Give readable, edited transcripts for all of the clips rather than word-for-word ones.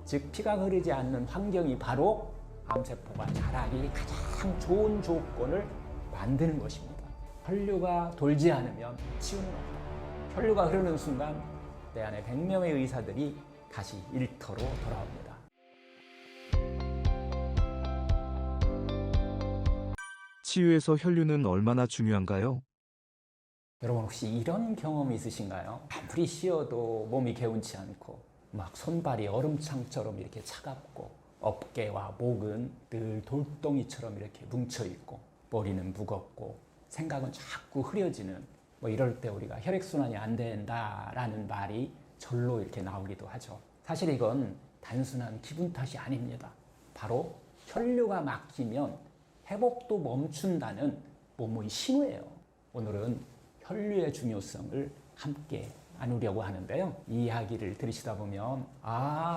즉 피가 흐르지 않는 환경이 바로 암세포가 자라기 가장 좋은 조건을 만드는 것입니다. 혈류가 돌지 않으면 치유는 없다. 혈류가 흐르는 순간 내 안에 100명의 의사들이 다시 일터로 돌아옵니다. 치유에서 혈류는 얼마나 중요한가요? 여러분 혹시 이런 경험이 있으신가요? 아무리 쉬어도 몸이 개운치 않고 막 손발이 얼음창처럼 이렇게 차갑고 어깨와 목은 늘 돌덩이처럼 이렇게 뭉쳐있고 머리는 무겁고 생각은 자꾸 흐려지는 뭐 이럴 때 우리가 혈액순환이 안 된다라는 말이 절로 이렇게 나오기도 하죠. 사실 이건 단순한 기분 탓이 아닙니다. 바로 혈류가 막히면 회복도 멈춘다는 몸의 신호예요. 오늘은 혈류의 중요성을 함께 나누려고 하는데요. 이 이야기를 들으시다 보면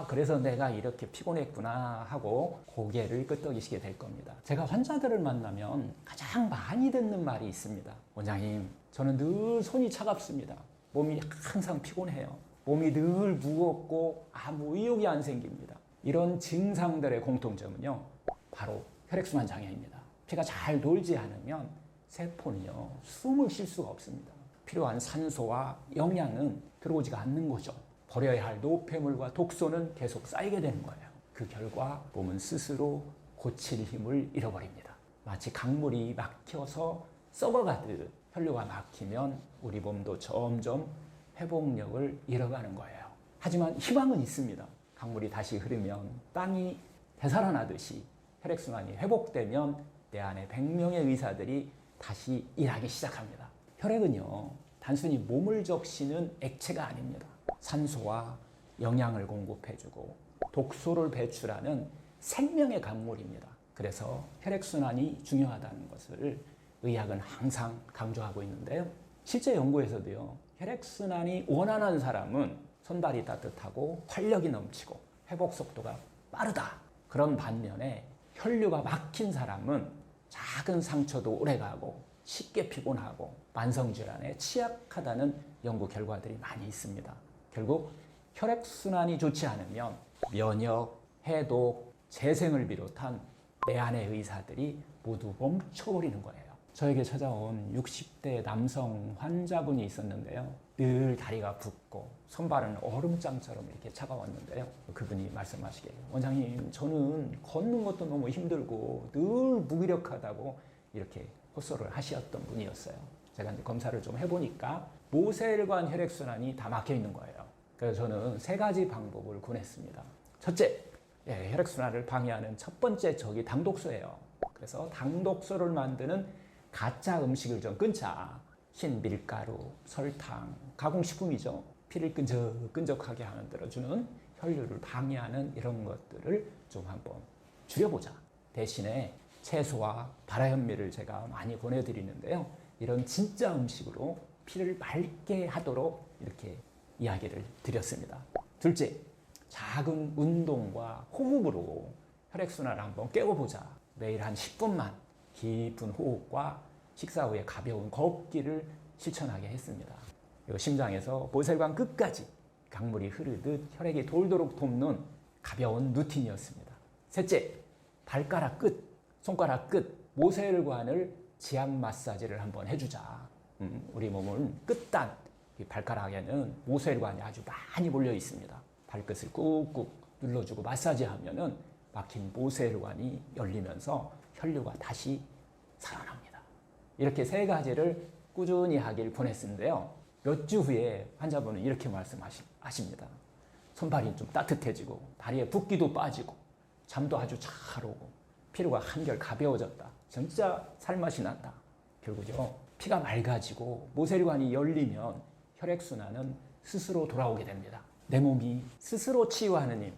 그래서 내가 이렇게 피곤했구나 하고 고개를 끄덕이시게 될 겁니다. 제가 환자들을 만나면 가장 많이 듣는 말이 있습니다. 원장님, 저는 늘 손이 차갑습니다. 몸이 항상 피곤해요. 몸이 늘 무겁고 아무 의욕이 안 생깁니다. 이런 증상들의 공통점은요, 바로 혈액순환 장애입니다. 피가 잘 돌지 않으면 세포는요, 숨을 쉴 수가 없습니다. 필요한 산소와 영양은 들어오지가 않는 거죠. 버려야 할 노폐물과 독소는 계속 쌓이게 되는 거예요. 그 결과 몸은 스스로 고칠 힘을 잃어버립니다. 마치 강물이 막혀서 썩어가듯 혈류가 막히면 우리 몸도 점점 회복력을 잃어가는 거예요. 하지만 희망은 있습니다. 강물이 다시 흐르면 땅이 되살아나듯이 혈액순환이 회복되면 내 안에 100명의 의사들이 다시 일하기 시작합니다. 혈액은요, 단순히 몸을 적시는 액체가 아닙니다. 산소와 영양을 공급해주고 독소를 배출하는 생명의 강물입니다. 그래서 혈액순환이 중요하다는 것을 의학은 항상 강조하고 있는데요. 실제 연구에서도요, 혈액순환이 원활한 사람은 손발이 따뜻하고 활력이 넘치고 회복 속도가 빠르다. 그런 반면에 혈류가 막힌 사람은 작은 상처도 오래가고 쉽게 피곤하고 만성질환에 취약하다는 연구 결과들이 많이 있습니다. 결국 혈액순환이 좋지 않으면 면역, 해독, 재생을 비롯한 내 안의 의사들이 모두 멈춰버리는 거예요. 저에게 찾아온 60대 남성 환자분이 있었는데요. 늘 다리가 붓고 손발은 얼음장처럼 이렇게 차가웠는데요. 그분이 말씀하시길, 원장님, 저는 걷는 것도 너무 힘들고 늘 무기력하다고 이렇게 호소를 하셨던 분이었어요. 제가 이제 검사를 좀 해보니까 모세혈관 혈액순환이 다 막혀 있는 거예요. 그래서 저는 3가지 방법을 권했습니다. 첫째, 혈액순환을 방해하는 첫 번째 적이 당독소예요. 그래서 당독소를 만드는 가짜 음식을 좀 끊자. 흰 밀가루, 설탕, 가공식품이죠. 피를 끈적끈적하게 만들어주는 혈류를 방해하는 이런 것들을 좀 한번 줄여보자. 대신에 채소와 발화현미를 제가 많이 보내드리는데요. 이런 진짜 음식으로 피를 맑게 하도록 이렇게 이야기를 드렸습니다. 둘째, 작은 운동과 호흡으로 혈액순환을 한번 깨워보자. 매일 한 10분만 깊은 호흡과 식사 후에 가벼운 걷기를 실천하게 했습니다. 심장에서 모세혈관 끝까지 강물이 흐르듯 혈액이 돌도록 돕는 가벼운 루틴이었습니다. 셋째, 발가락 끝, 손가락 끝, 모세혈관을 지압 마사지를 한번 해주자. 우리 몸은 끝단, 발가락에는 모세혈관이 아주 많이 몰려 있습니다. 발끝을 꾹꾹 눌러주고 마사지하면은 막힌 모세혈관이 열리면서 혈류가 다시 살아납니다. 이렇게 3가지를 꾸준히 하길 권했는데요. 몇 주 후에 환자분은 이렇게 말씀하십니다. 손발이 좀 따뜻해지고 다리에 붓기도 빠지고 잠도 아주 잘 오고 피로가 한결 가벼워졌다. 진짜 살맛이 난다. 결국요, 피가 맑아지고 모세혈관이 열리면 혈액순환은 스스로 돌아오게 됩니다. 내 몸이 스스로 치유하는 힘,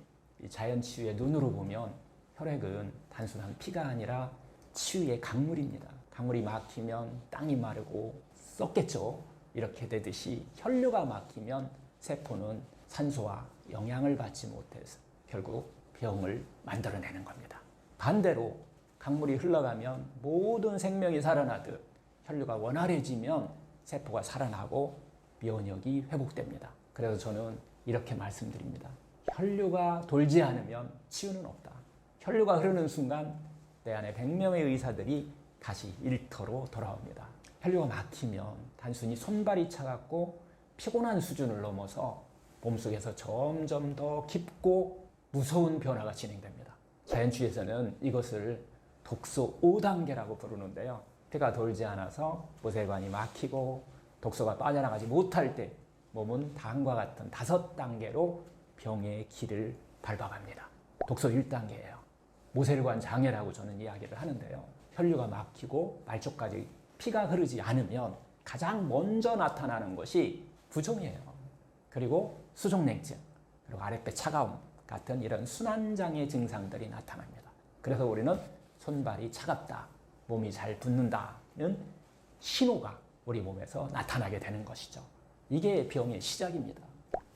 자연치유의 눈으로 보면 혈액은 단순한 피가 아니라 치유의 강물입니다. 강물이 막히면 땅이 마르고 썩겠죠. 이렇게 되듯이 혈류가 막히면 세포는 산소와 영양을 받지 못해서 결국 병을 만들어내는 겁니다. 반대로 강물이 흘러가면 모든 생명이 살아나듯 혈류가 원활해지면 세포가 살아나고 면역이 회복됩니다. 그래서 저는 이렇게 말씀드립니다. 혈류가 돌지 않으면 치유는 없다. 혈류가 흐르는 순간 내 안에 100명의 의사들이 다시 일터로 돌아옵니다. 혈류가 막히면 단순히 손발이 차갑고 피곤한 수준을 넘어서 몸속에서 점점 더 깊고 무서운 변화가 진행됩니다. 자연주의에서는 이것을 독소 5단계라고 부르는데요. 피가 돌지 않아서 모세관이 막히고 독소가 빠져나가지 못할 때 몸은 다음과 같은 5단계로 병의 길을 밟아갑니다. 독소 1단계예요. 모세관 장애라고 저는 이야기를 하는데요. 혈류가 막히고 말초까지 피가 흐르지 않으면 가장 먼저 나타나는 것이 부종이에요. 그리고 수족냉증, 그리고 아랫배 차가움 같은 이런 순환장애 증상들이 나타납니다. 그래서 우리는 손발이 차갑다, 몸이 잘 붓는다는 신호가 우리 몸에서 나타나게 되는 것이죠. 이게 병의 시작입니다.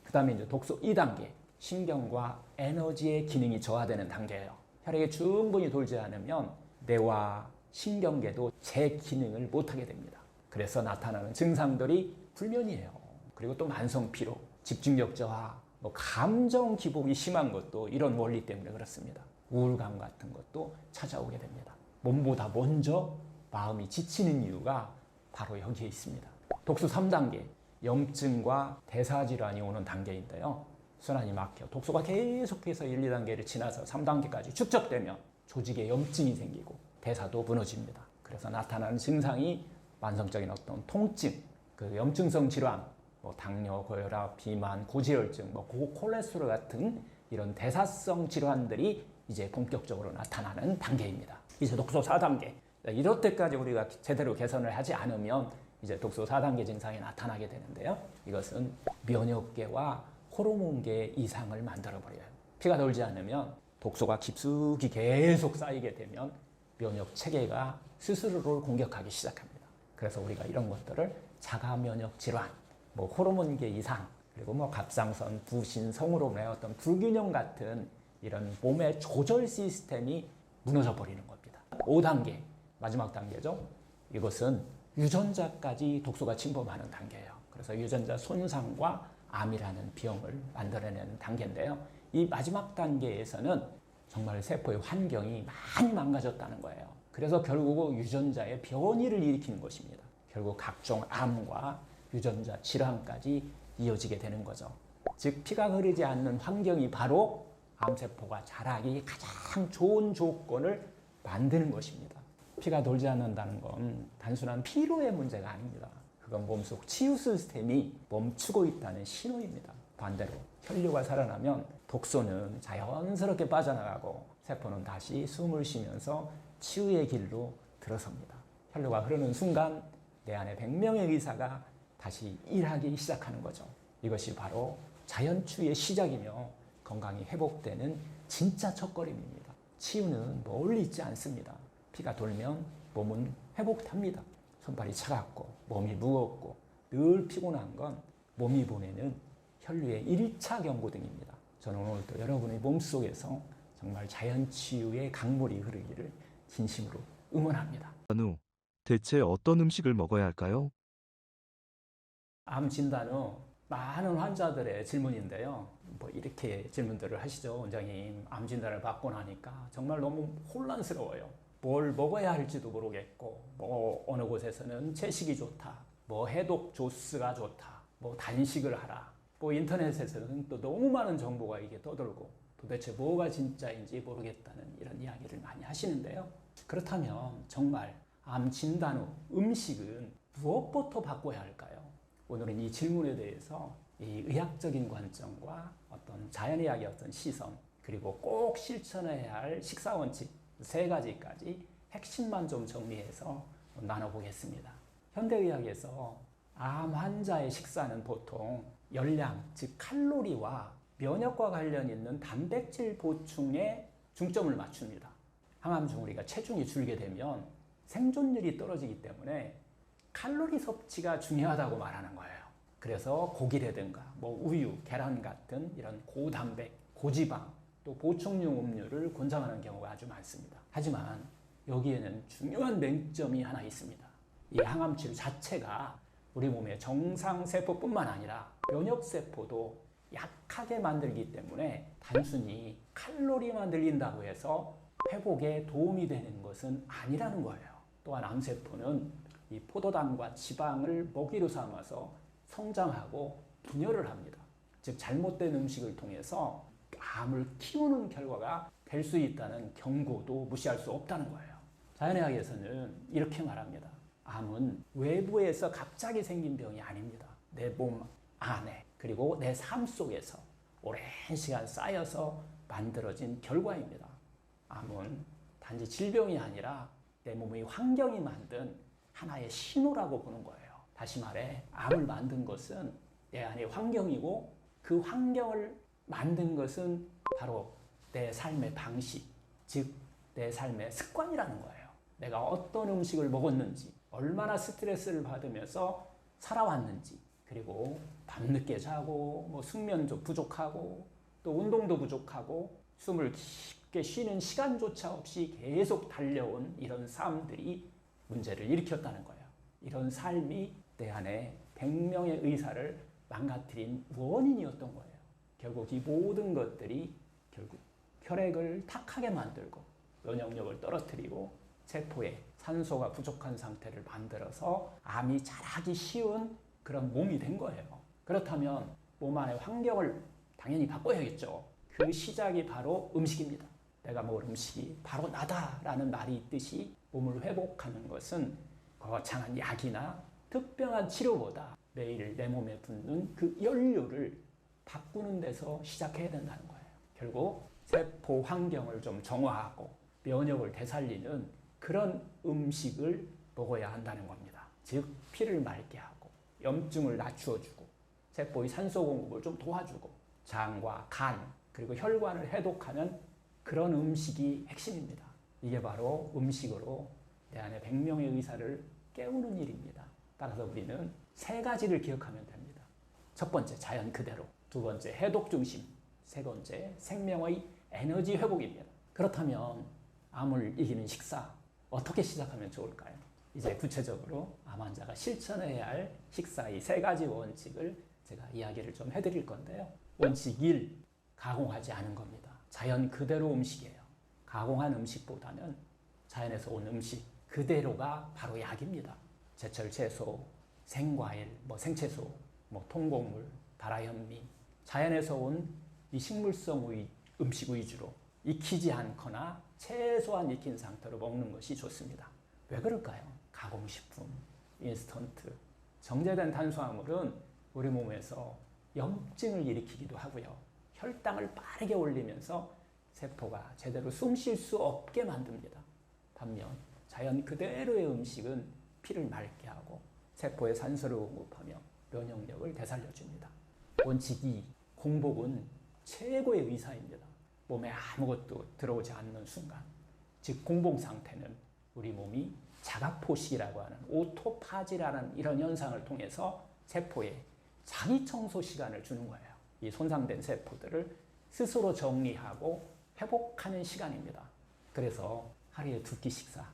그 다음에 이제 독소 2단계, 신경과 에너지의 기능이 저하되는 단계예요. 혈액이 충분히 돌지 않으면 뇌와 신경계도 제 기능을 못하게 됩니다. 그래서 나타나는 증상들이 불면이에요. 그리고 또 만성 피로, 집중력 저하, 감정 기복이 심한 것도 이런 원리 때문에 그렇습니다. 우울감 같은 것도 찾아오게 됩니다. 몸보다 먼저 마음이 지치는 이유가 바로 여기에 있습니다. 독소 3단계, 염증과 대사질환이 오는 단계인데요. 순환이 막혀 독소가 계속해서 1, 2단계를 지나서 3단계까지 축적되면 조직에 염증이 생기고 대사도 무너집니다. 그래서 나타나는 증상이 만성적인 어떤 통증, 그 염증성 질환, 당뇨, 고혈압, 비만, 고지혈증, 고콜레스테롤 같은 이런 대사성 질환들이 이제 본격적으로 나타나는 단계입니다. 이제 독소 4단계. 이럴 때까지 우리가 제대로 개선을 하지 않으면 이제 독소 4단계 증상이 나타나게 되는데요. 이것은 면역계와 호르몬계 이상을 만들어버려요. 피가 돌지 않으면 독소가 깊숙이 계속 쌓이게 되면 면역 체계가 스스로를 공격하기 시작합니다. 그래서 우리가 이런 것들을 자가 면역 질환, 호르몬계 이상, 그리고 갑상선, 부신, 성으로의 어떤 불균형 같은 이런 몸의 조절 시스템이 무너져 버리는 겁니다. 5단계, 마지막 단계죠. 이것은 유전자까지 독소가 침범하는 단계예요. 그래서 유전자 손상과 암이라는 병을 만들어내는 단계인데요. 이 마지막 단계에서는 정말 세포의 환경이 많이 망가졌다는 거예요. 그래서 결국 유전자의 변이를 일으키는 것입니다. 결국 각종 암과 유전자 질환까지 이어지게 되는 거죠. 즉 피가 흐르지 않는 환경이 바로 암세포가 자라기 가장 좋은 조건을 만드는 것입니다. 피가 돌지 않는다는 건 단순한 피로의 문제가 아닙니다. 그건 몸속 치유 시스템이 멈추고 있다는 신호입니다. 반대로 혈류가 살아나면 독소는 자연스럽게 빠져나가고 세포는 다시 숨을 쉬면서 치유의 길로 들어섭니다. 혈류가 흐르는 순간 내 안에 100명의 의사가 다시 일하기 시작하는 거죠. 이것이 바로 자연치유의 시작이며 건강이 회복되는 진짜 첫걸음입니다. 치유는 멀리 있지 않습니다. 피가 돌면 몸은 회복합니다. 손발이 차갑고 몸이 무겁고 늘 피곤한 건 몸이 보내는 혈류의 1차 경고등입니다. 저는 오늘도 여러분의 몸속에서 정말 자연치유의 강물이 흐르기를 진심으로 응원합니다. 후 대체 어떤 음식을 먹어야 할까요? 암 진단 후 많은 환자들의 질문인데요. 이렇게 질문들을 하시죠. 원장님, 암 진단을 받고 나니까 정말 너무 혼란스러워요. 뭘 먹어야 할지도 모르겠고, 어느 곳에서는 채식이 좋다, 해독 조스가 좋다, 단식을 하라. 인터넷에서는 또 너무 많은 정보가 이게 떠돌고 도대체 뭐가 진짜인지 모르겠다는 이런 이야기를 많이 하시는데요. 그렇다면 정말 암 진단 후 음식은 무엇부터 바꿔야 할까요? 오늘은 이 질문에 대해서 이 의학적인 관점과 어떤 자연의학의 어떤 시선, 그리고 꼭 실천해야 할 식사 원칙 3가지까지 핵심만 좀 정리해서 나눠보겠습니다. 현대의학에서 암 환자의 식사는 보통 열량, 즉 칼로리와 면역과 관련 있는 단백질 보충에 중점을 맞춥니다. 항암중 우리가 체중이 줄게 되면 생존율이 떨어지기 때문에 칼로리 섭취가 중요하다고 말하는 거예요. 그래서 고기라든가 우유, 계란 같은 이런 고단백, 고지방, 또 보충용 음료를 권장하는 경우가 아주 많습니다. 하지만 여기에는 중요한 맹점이 하나 있습니다. 이 항암치료 자체가 우리 몸의 정상세포뿐만 아니라 면역세포도 약하게 만들기 때문에 단순히 칼로리만 늘린다고 해서 회복에 도움이 되는 것은 아니라는 거예요. 또한 암세포는 이 포도당과 지방을 먹이로 삼아서 성장하고 분열을 합니다. 즉 잘못된 음식을 통해서 암을 키우는 결과가 될 수 있다는 경고도 무시할 수 없다는 거예요. 자연의학에서는 이렇게 말합니다. 암은 외부에서 갑자기 생긴 병이 아닙니다. 내 몸 안에 그리고 내 삶 속에서 오랜 시간 쌓여서 만들어진 결과입니다. 암은 단지 질병이 아니라 내 몸의 환경이 만든 하나의 신호라고 보는 거예요. 다시 말해 암을 만든 것은 내 안의 환경이고 그 환경을 만든 것은 바로 내 삶의 방식, 즉 내 삶의 습관이라는 거예요. 내가 어떤 음식을 먹었는지, 얼마나 스트레스를 받으면서 살아왔는지, 그리고 밤늦게 자고, 숙면 좀 부족하고, 또 운동도 부족하고, 숨을 깊게 쉬는 시간조차 없이 계속 달려온 이런 삶들이 문제를 일으켰다는 거예요. 이런 삶이 내 안에 100명의 의사를 망가뜨린 원인이었던 거예요. 결국 이 모든 것들이 결국 혈액을 탁하게 만들고 면역력을 떨어뜨리고 세포에 산소가 부족한 상태를 만들어서 암이 자라기 쉬운 그런 몸이 된 거예요. 그렇다면 몸 안의 환경을 당연히 바꿔야겠죠. 그 시작이 바로 음식입니다. 내가 먹을 음식이 바로 나다라는 말이 있듯이 몸을 회복하는 것은 거창한 약이나 특별한 치료보다 매일 내 몸에 붙는 그 연료를 바꾸는 데서 시작해야 된다는 거예요. 결국 세포 환경을 좀 정화하고 면역을 되살리는 그런 음식을 먹어야 한다는 겁니다. 즉 피를 맑게 하고 염증을 낮추어주고 세포의 산소 공급을 좀 도와주고 장과 간 그리고 혈관을 해독하는 그런 음식이 핵심입니다. 이게 바로 음식으로 내 안에 100명의 의사를 깨우는 일입니다. 따라서 우리는 세 가지를 기억하면 됩니다. 첫 번째, 자연 그대로. 두 번째, 해독 중심. 세 번째, 생명의 에너지 회복입니다. 그렇다면 암을 이기는 식사 어떻게 시작하면 좋을까요? 이제 구체적으로 암 환자가 실천해야 할 식사의 세 가지 원칙을 제가 이야기를 좀 해드릴 건데요. 원칙 1, 가공하지 않은 겁니다. 자연 그대로 음식이에요. 가공한 음식보다는 자연에서 온 음식 그대로가 바로 약입니다. 제철 채소, 생과일, 생채소, 통곡물, 발화현미, 자연에서 온 이 식물성 음식 위주로 익히지 않거나 최소한 익힌 상태로 먹는 것이 좋습니다. 왜 그럴까요? 가공식품, 인스턴트, 정제된 탄수화물은 우리 몸에서 염증을 일으키기도 하고요. 혈당을 빠르게 올리면서 세포가 제대로 숨 쉴 수 없게 만듭니다. 반면 자연 그대로의 음식은 피를 맑게 하고 세포에 산소를 공급하며 면역력을 되살려줍니다. 원칙 2, 공복은 최고의 의사입니다. 몸에 아무것도 들어오지 않는 순간, 즉 공복 상태는 우리 몸이 자가포식이라고 하는 오토파지라는 이런 현상을 통해서 세포에 자기 청소 시간을 주는 거예요. 이 손상된 세포들을 스스로 정리하고 회복하는 시간입니다. 그래서 하루에 2끼 식사,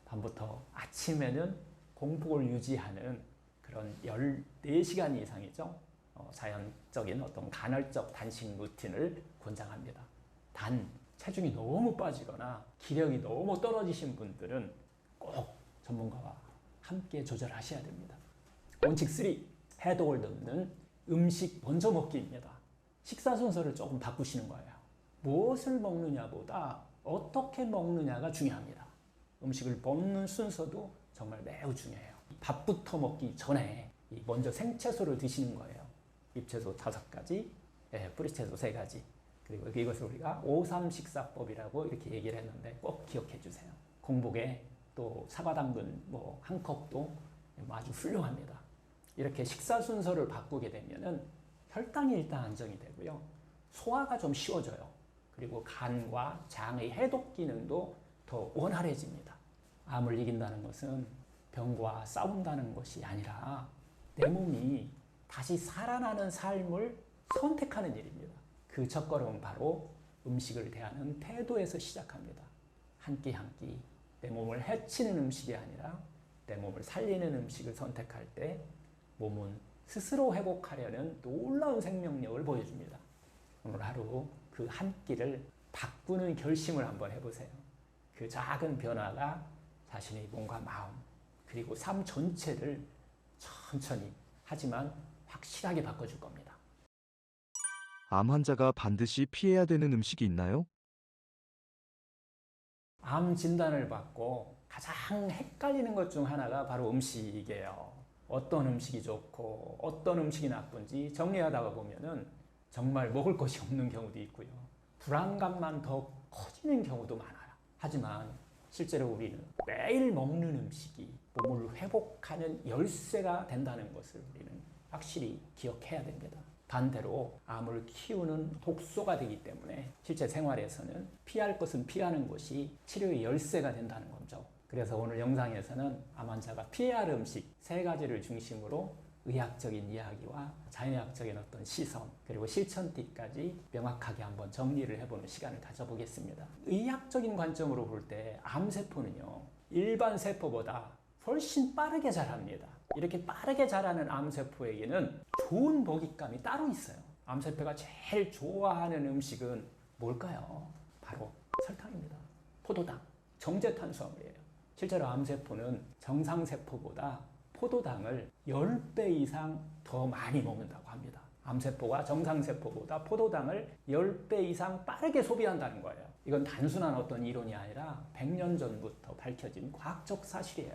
밤부터 아침에는 공복을 유지하는 그런 14시간 이상이죠. 자연적인 어떤 간헐적 단식 루틴을 권장합니다. 단 체중이 너무 빠지거나 기력이 너무 떨어지신 분들은 꼭 전문가와 함께 조절하셔야 됩니다. 원칙 3, 해독을 돕는 음식 먼저 먹기입니다. 식사 순서를 조금 바꾸시는 거예요. 무엇을 먹느냐보다 어떻게 먹느냐가 중요합니다. 음식을 먹는 순서도 정말 매우 중요해요. 밥부터 먹기 전에 먼저 생채소를 드시는 거예요. 잎채소 5가지, 뿌리채소 3가지. 그리고 이것을 우리가 5-3 식사법이라고 이렇게 얘기를 했는데 꼭 기억해 주세요. 공복에 또 사과 당근 1컵도 아주 훌륭합니다. 이렇게 식사 순서를 바꾸게 되면은 혈당이 일단 안정이 되고요. 소화가 좀 쉬워져요. 그리고 간과 장의 해독 기능도 더 원활해집니다. 암을 이긴다는 것은 병과 싸운다는 것이 아니라 내 몸이 다시 살아나는 삶을 선택하는 일입니다. 그 첫걸음은 바로 음식을 대하는 태도에서 시작합니다. 한 끼 한 끼 내 몸을 해치는 음식이 아니라 내 몸을 살리는 음식을 선택할 때 몸은 스스로 회복하려는 놀라운 생명력을 보여줍니다. 오늘 하루 그 한 끼를 바꾸는 결심을 한번 해보세요. 그 작은 변화가 자신의 몸과 마음 그리고 삶 전체를 천천히 하지만 확실하게 바꿔줄 겁니다. 암 환자가 반드시 피해야 되는 음식이 있나요? 암 진단을 받고 가장 헷갈리는 것 중 하나가 바로 음식이에요. 어떤 음식이 좋고 어떤 음식이 나쁜지 정리하다가 보면은 정말 먹을 것이 없는 경우도 있고요. 불안감만 더 커지는 경우도 많아요. 하지만 실제로 우리는 매일 먹는 음식이 몸을 회복하는 열쇠가 된다는 것을 우리는 확실히 기억해야 됩니다. 반대로 암을 키우는 독소가 되기 때문에 실제 생활에서는 피할 것은 피하는 것이 치료의 열쇠가 된다는 거죠. 그래서 오늘 영상에서는 암 환자가 피해야 할 음식 3가지를 중심으로 의학적인 이야기와 자연의학적인 어떤 시선 그리고 실천팁까지 명확하게 한번 정리를 해보는 시간을 가져보겠습니다. 의학적인 관점으로 볼 때 암세포는요 일반 세포보다 훨씬 빠르게 자랍니다. 이렇게 빠르게 자라는 암세포에게는 좋은 먹잇감이 따로 있어요. 암세포가 제일 좋아하는 음식은 뭘까요? 바로 설탕입니다. 포도당, 정제탄수화물이에요. 실제로 암세포는 정상세포보다 포도당을 10배 이상 더 많이 먹는다고 합니다. 암세포가 정상세포보다 포도당을 10배 이상 빠르게 소비한다는 거예요. 이건 단순한 어떤 이론이 아니라 100년 전부터 밝혀진 과학적 사실이에요.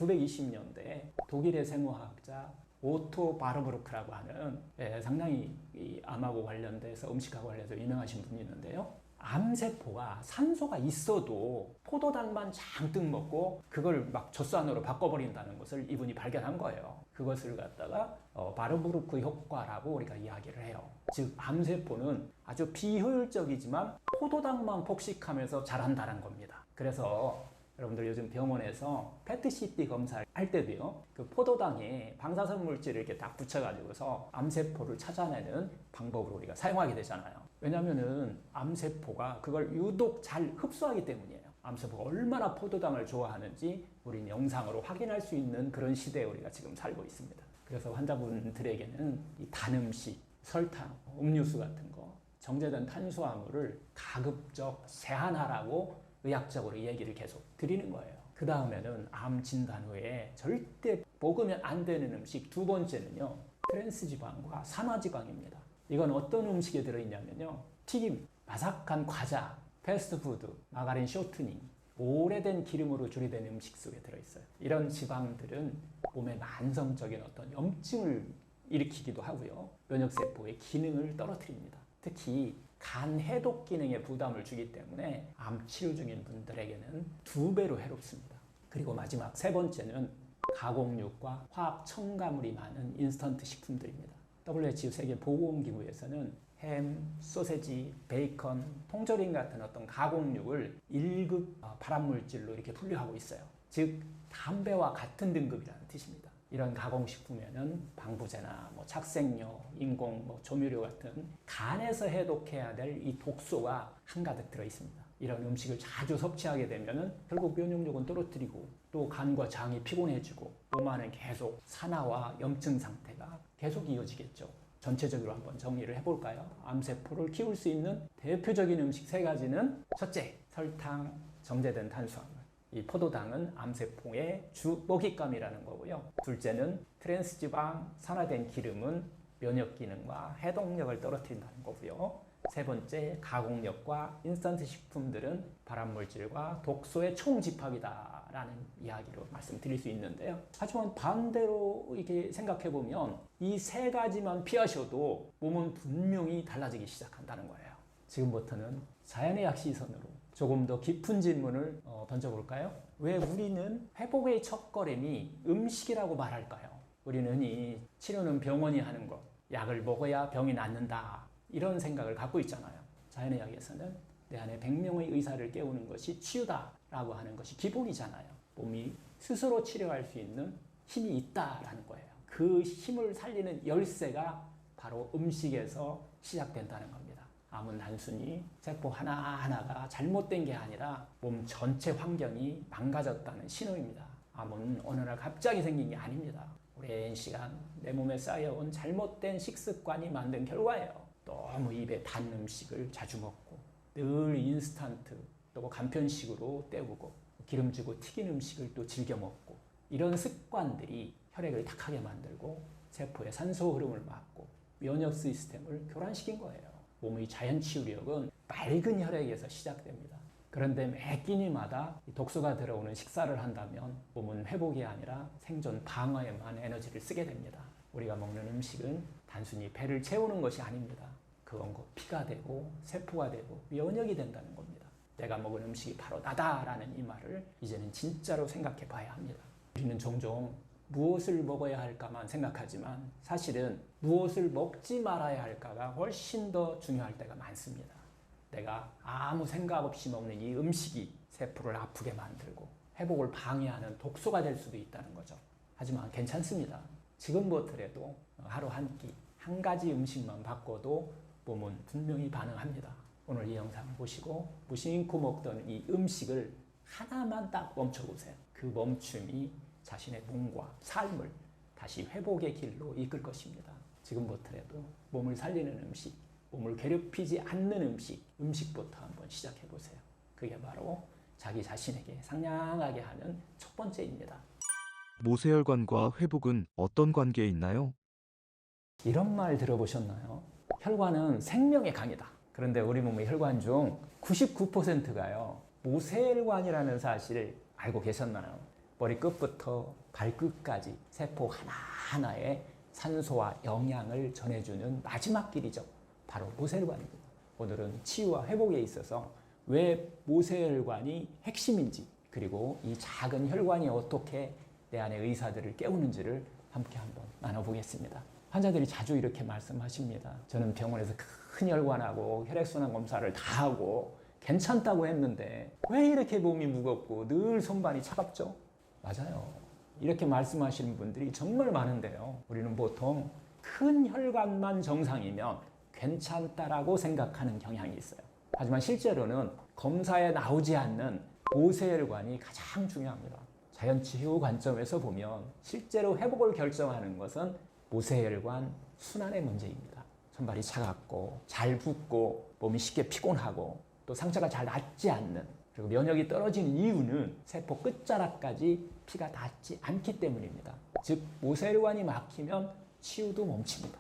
1920년대에 독일의 생화학자 오토 바르부르크라고 하는 상당히 이 암하고 관련돼서 음식하고 관련해서 유명하신 분이 있는데요. 암세포가 산소가 있어도 포도당만 잔뜩 먹고 그걸 막 젖산으로 바꿔버린다는 것을 이분이 발견한 거예요. 그것을 갖다가 바르부르크 효과라고 우리가 이야기를 해요. 즉 암세포는 아주 비효율적이지만 포도당만 폭식하면서 자란다는 겁니다. 그래서 여러분들 요즘 병원에서 PET-CT 검사할 때도요, 그 포도당에 방사선 물질을 이렇게 딱 붙여가지고서 암세포를 찾아내는 방법으로 우리가 사용하게 되잖아요. 왜냐면은 암세포가 그걸 유독 잘 흡수하기 때문이에요. 암세포가 얼마나 포도당을 좋아하는지 우리는 영상으로 확인할 수 있는 그런 시대에 우리가 지금 살고 있습니다. 그래서 환자분들에게는 이 단 음식, 설탕, 음료수 같은 거, 정제된 탄수화물을 가급적 제한하라고 의학적으로 얘기를 계속 드리는 거예요. 그 다음에는 암 진단 후에 절대 먹으면 안 되는 음식 2번째는요. 트랜스지방과 산화지방입니다. 이건 어떤 음식에 들어있냐면요. 튀김, 바삭한 과자, 패스트푸드, 마가린 쇼트닝, 오래된 기름으로 조리된 음식 속에 들어있어요. 이런 지방들은 몸에 만성적인 어떤 염증을 일으키기도 하고요. 면역세포의 기능을 떨어뜨립니다. 특히 간 해독 기능에 부담을 주기 때문에 암 치료 중인 분들에게는 2배로 해롭습니다. 그리고 마지막 3번째는 가공육과 화학 첨가물이 많은 인스턴트 식품들입니다. WHO 세계보건기구에서는 햄, 소세지, 베이컨, 통조림 같은 어떤 가공육을 1급 발암물질로 이렇게 분류하고 있어요. 즉 담배와 같은 등급이라는 뜻입니다. 이런 가공식품에는 방부제나 착색료, 인공 조미료 같은 간에서 해독해야 될 이 독소가 한가득 들어 있습니다. 이런 음식을 자주 섭취하게 되면 결국 면역력은 떨어뜨리고 또 간과 장이 피곤해지고 몸 안에 계속 산화와 염증 상태가 계속 이어지겠죠. 전체적으로 한번 정리를 해볼까요? 암세포를 키울 수 있는 대표적인 음식 3가지는 첫째, 설탕, 정제된 탄수화물. 이 포도당은 암세포의 주 먹잇감이라는 거고요. 둘째는 트랜스지방, 산화된 기름은 면역 기능과 해독력을 떨어뜨린다는 거고요. 3번째, 가공육과 인스턴트 식품들은 발암물질과 독소의 총집합이다라는 이야기로 말씀드릴 수 있는데요. 하지만 반대로 이렇게 생각해 보면 이 3가지만 피하셔도 몸은 분명히 달라지기 시작한다는 거예요. 지금부터는 자연의학 시선으로 조금 더 깊은 질문을 던져볼까요? 왜 우리는 회복의 첫걸음이 음식이라고 말할까요? 우리는 흔히 치료는 병원이 하는 것, 약을 먹어야 병이 낫는다 이런 생각을 갖고 있잖아요. 자연의학에서는 내 안에 100명의 의사를 깨우는 것이 치유다라고 하는 것이 기본이잖아요. 몸이 스스로 치료할 수 있는 힘이 있다라는 거예요. 그 힘을 살리는 열쇠가 바로 음식에서 시작된다는 겁니다. 암은 단순히 세포 하나하나가 잘못된 게 아니라 몸 전체 환경이 망가졌다는 신호입니다. 암은 어느 날 갑자기 생긴 게 아닙니다. 오랜 시간 내 몸에 쌓여온 잘못된 식습관이 만든 결과예요. 너무 입에 단 음식을 자주 먹고 늘 인스턴트 또 간편식으로 때우고 기름지고 튀긴 음식을 또 즐겨 먹고 이런 습관들이 혈액을 탁하게 만들고 세포의 산소 흐름을 막고 면역 시스템을 교란시킨 거예요. 몸의 자연 치유력은 맑은 혈액에서 시작됩니다. 그런데 매 끼니마다 독소가 들어오는 식사를 한다면 몸은 회복이 아니라 생존 방어에만 에너지를 쓰게 됩니다. 우리가 먹는 음식은 단순히 배를 채우는 것이 아닙니다. 그건 곧 피가 되고 세포가 되고 면역이 된다는 겁니다. 내가 먹은 음식이 바로 나다라는 이 말을 이제는 진짜로 생각해 봐야 합니다. 우리는 종종 무엇을 먹어야 할까만 생각하지만 사실은 무엇을 먹지 말아야 할까가 훨씬 더 중요할 때가 많습니다. 내가 아무 생각 없이 먹는 이 음식이 세포를 아프게 만들고 회복을 방해하는 독소가 될 수도 있다는 거죠. 하지만 괜찮습니다. 지금부터라도 하루 한 끼, 한 가지 음식만 바꿔도 몸은 분명히 반응합니다. 오늘 이 영상을 보시고 무심코 먹던 이 음식을 하나만 딱 멈춰보세요. 그 멈춤이 자신의 몸과 삶을 다시 회복의 길로 이끌 것입니다. 지금부터라도 몸을 살리는 음식, 몸을 괴롭히지 않는 음식부터 한번 시작해 보세요. 그게 바로 자기 자신에게 상냥하게 하는 첫 번째입니다. 모세혈관과 회복은 어떤 관계에 있나요? 이런 말 들어보셨나요? 혈관은 생명의 강이다. 그런데 우리 몸의 혈관 중 99%가요. 모세혈관이라는 사실을 알고 계셨나요? 머리끝부터 발끝까지 세포 하나하나에 산소와 영양을 전해주는 마지막 길이죠. 바로 모세혈관입니다. 오늘은 치유와 회복에 있어서 왜 모세혈관이 핵심인지 그리고 이 작은 혈관이 어떻게 내 안의 의사들을 깨우는지를 함께 한번 나눠보겠습니다. 환자들이 자주 이렇게 말씀하십니다. 저는 병원에서 큰 혈관하고 혈액순환 검사를 다 하고 괜찮다고 했는데 왜 이렇게 몸이 무겁고 늘 손발이 차갑죠? 맞아요. 이렇게 말씀하시는 분들이 정말 많은데요. 우리는 보통 큰 혈관만 정상이면 괜찮다라고 생각하는 경향이 있어요. 하지만 실제로는 검사에 나오지 않는 모세혈관이 가장 중요합니다. 자연치유 관점에서 보면 실제로 회복을 결정하는 것은 모세혈관 순환의 문제입니다. 손발이 차갑고 잘 붓고 몸이 쉽게 피곤하고 또 상처가 잘 낫지 않는 그리고 면역이 떨어지는 이유는 세포 끝자락까지 피가 닿지 않기 때문입니다. 즉 모세혈관이 막히면 치유도 멈춥니다.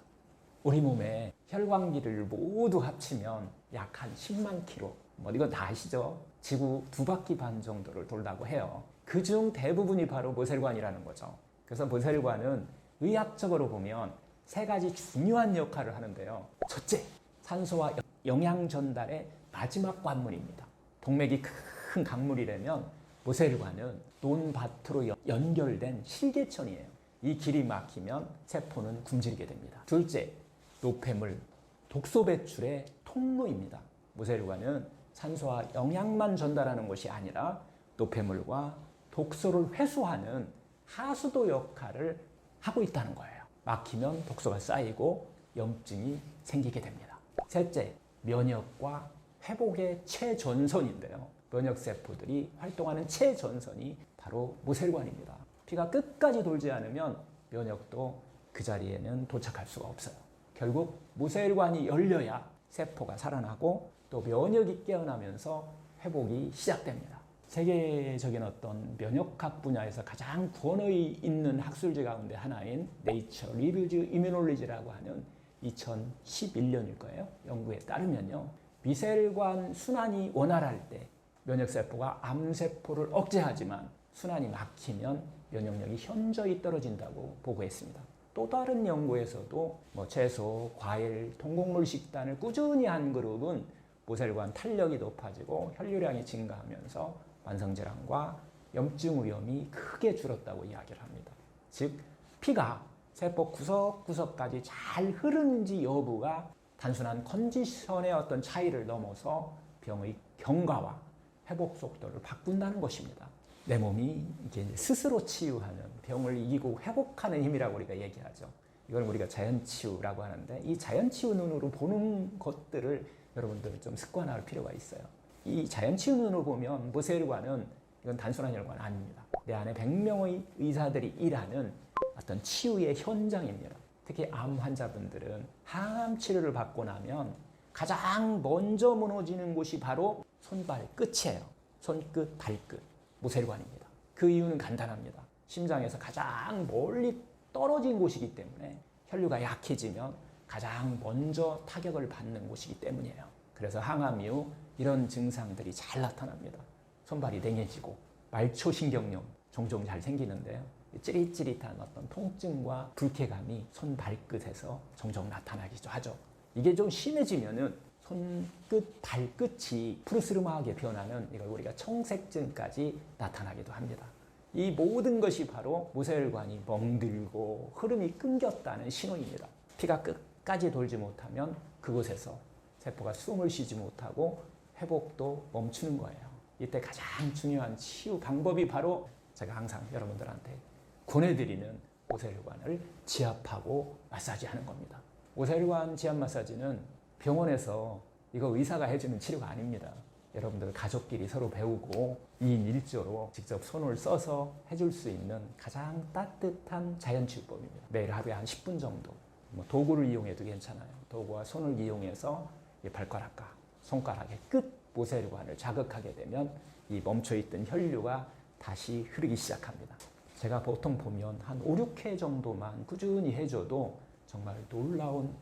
우리 몸에 혈관기를 모두 합치면 약 한 10만 킬로, 이건 다 아시죠? 지구 2바퀴 반 정도를 돌다고 해요. 그중 대부분이 바로 모세혈관이라는 거죠. 그래서 모세혈관은 의학적으로 보면 3가지 중요한 역할을 하는데요. 첫째, 산소와 영양 전달의 마지막 관문입니다. 동맥이 큰 강물이라면 모세혈관은 논밭으로 연결된 실개천이에요. 이 길이 막히면 세포는 굶주리게 됩니다. 둘째, 노폐물, 독소 배출의 통로입니다. 모세혈관은 산소와 영양만 전달하는 것이 아니라 노폐물과 독소를 회수하는 하수도 역할을 하고 있다는 거예요. 막히면 독소가 쌓이고 염증이 생기게 됩니다. 셋째, 면역과 회복의 최전선인데요. 면역세포들이 활동하는 최전선이 바로 모세혈관입니다. 피가 끝까지 돌지 않으면 면역도 그 자리에는 도착할 수가 없어요. 결국 모세혈관이 열려야 세포가 살아나고 또 면역이 깨어나면서 회복이 시작됩니다. 세계적인 어떤 면역학 분야에서 가장 권위 있는 학술지 가운데 하나인 네이처 리뷰즈 이뮤놀로지라고 하는 2011년일 거예요. 연구에 따르면요. 미세혈관 순환이 원활할 때 면역세포가 암세포를 억제하지만 순환이 막히면 면역력이 현저히 떨어진다고 보고했습니다. 또 다른 연구에서도 채소, 과일, 통곡물 식단을 꾸준히 한 그룹은 모세혈관 탄력이 높아지고 혈류량이 증가하면서 만성질환과 염증 위험이 크게 줄었다고 이야기를 합니다. 즉, 피가 세포 구석구석까지 잘 흐르는지 여부가 단순한 컨디션의 어떤 차이를 넘어서 병의 경과와 회복 속도를 바꾼다는 것입니다. 내 몸이 이게 스스로 치유하는 병을 이기고 회복하는 힘이라고 우리가 얘기하죠. 이걸 우리가 자연치유라고 하는데 이 자연치유 눈으로 보는 것들을 여러분들은 좀 습관할 필요가 있어요. 이 자연치유 눈으로 보면 모세혈관은 이건 단순한 혈관 아닙니다. 내 안에 100명의 의사들이 일하는 어떤 치유의 현장입니다. 특히 암 환자분들은 항암 치료를 받고 나면 가장 먼저 무너지는 곳이 바로 손발 끝이에요. 손끝, 발끝, 모세혈관입니다. 그 이유는 간단합니다. 심장에서 가장 멀리 떨어진 곳이기 때문에 혈류가 약해지면 가장 먼저 타격을 받는 곳이기 때문이에요. 그래서 항암 이후 이런 증상들이 잘 나타납니다. 손발이 냉해지고 말초신경염 종종 잘 생기는데요. 찌릿찌릿한 어떤 통증과 불쾌감이 손 발끝에서 종종 나타나기도 하죠. 이게 좀 심해지면은 손끝 발끝이 푸르스름하게 변하는 이걸 우리가 청색증까지 나타나기도 합니다. 이 모든 것이 바로 모세혈관이 멍들고 흐름이 끊겼다는 신호입니다. 피가 끝까지 돌지 못하면 그곳에서 세포가 숨을 쉬지 못하고 회복도 멈추는 거예요. 이때 가장 중요한 치유 방법이 바로 제가 항상 여러분들한테 권해드리는 모세혈관을 지압하고 마사지하는 겁니다. 모세혈관 지압 마사지는 병원에서 이거 의사가 해주는 치료가 아닙니다. 여러분들 가족끼리 서로 배우고 2인 1조로 직접 손을 써서 해줄 수 있는 가장 따뜻한 자연치유법입니다. 매일 하루에 한 10분 정도 도구를 이용해도 괜찮아요. 도구와 손을 이용해서 발가락과 손가락의 끝 모세혈관을 자극하게 되면 이 멈춰있던 혈류가 다시 흐르기 시작합니다. 제가 보통 보면 한 5, 6회 정도만 꾸준히 해줘도 정말 놀라운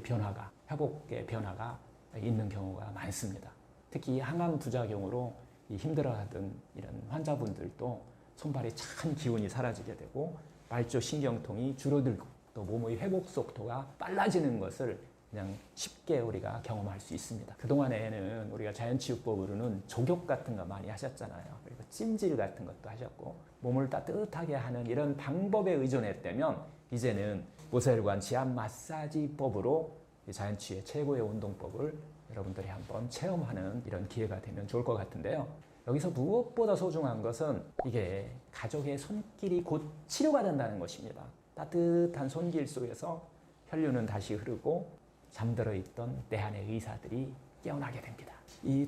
변화가, 회복의 변화가 있는 경우가 많습니다. 특히 항암 부작용으로 힘들어하던 이런 환자분들도 손발에 찬 기운이 사라지게 되고 말초 신경통이 줄어들고 또 몸의 회복 속도가 빨라지는 것을 그냥 쉽게 우리가 경험할 수 있습니다. 그동안에는 우리가 자연치유법으로는 족욕 같은 거 많이 하셨잖아요. 그리고 찜질 같은 것도 하셨고 몸을 따뜻하게 하는 이런 방법에 의존했다면 이제는 모세혈관 지압 마사지법으로 자연치유의 최고의 운동법을 여러분들이 한번 체험하는 이런 기회가 되면 좋을 것 같은데요. 여기서 무엇보다 소중한 것은 이게 가족의 손길이 곧 치료가 된다는 것입니다. 따뜻한 손길 속에서 혈류는 다시 흐르고 잠들어 있던 내 안의 의사들이 깨어나게 됩니다.